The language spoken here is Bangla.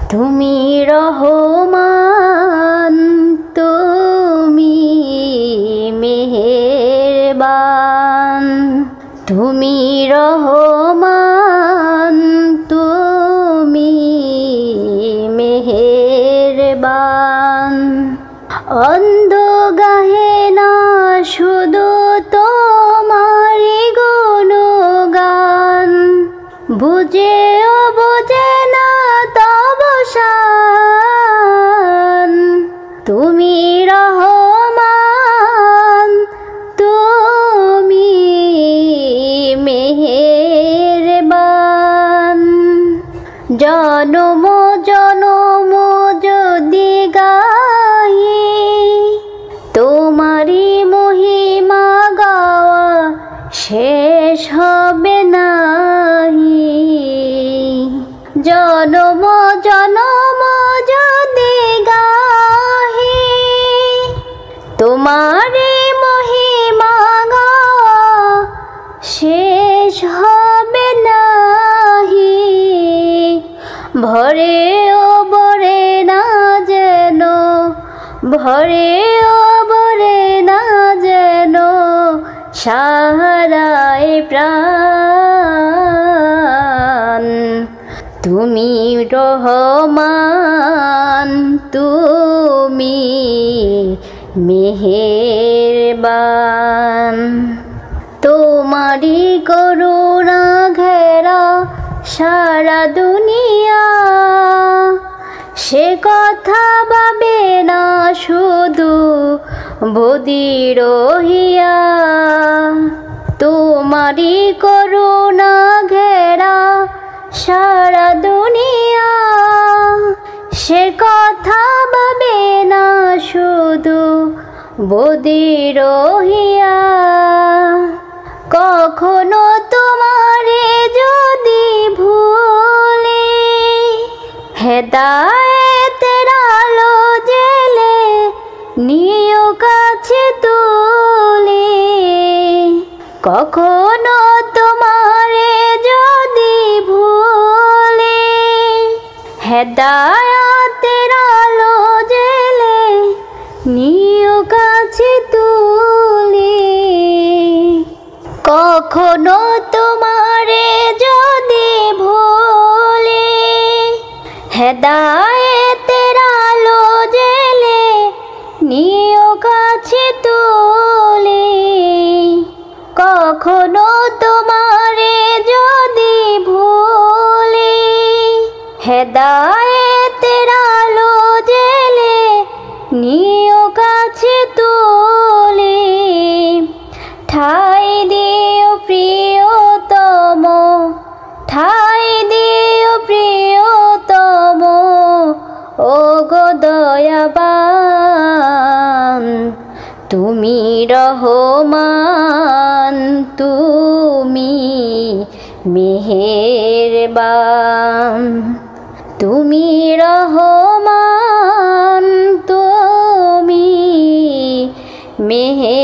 তুমি রহমান, তুমি মেহেরবান। তুমি রহমান, তুমি মেহেরবান। অন্ধ গাহে না শুধু তোমারি গুণগান, বুঝেও বোঝে না তব শান। তুমি রহমান, তুমি মেহেরবান। জনম জনম যদি গাহি তোমারি মহিমা, গাওয়া শেষ হবে নাহি। জনম জনম যদি গাহি তোমারি মহিমা, গাওয়া শেষ হবে নাহি। ভরে ও বরে না যেন, ভরে ও বরে না যেন সাহারায় প্রাণ। তুমি রহমান, তুমি মেহেরবান। তোমারি করুণা ঘেরা সারা দুনিয়া, সে কথা ভাবে না শুধু বদির হিয়া। তোমারি করুণা ঘেরা সারা দুনিয়া, সে কথা ভাবে না শুধু বদির হিয়া। কখনো তোমারে যদি ভুলি, হেদায়েতের আলো জেলে নিও কাছে তুলি। কখনো তোমারে যদি ভুলি, হেদায়েতের আলো জেলে নিও কাছে তুলি। কখনো তোমারে যদি ভুলি, হেদায়েতের আলো জেলে নিও কাছে তুলি। কখনো তোমারে যদি ভুলি, হেদায়েতের আলো জেলে নিও কাছে তুলি। ঠাই দিও প্রিয়তম, ঠাই দিও প্রিয়তম, ও গো দয়াবান। তুমি রহমান, তুমি মেহেরবান। তুমি রহমান, তুমি মেহেরবান।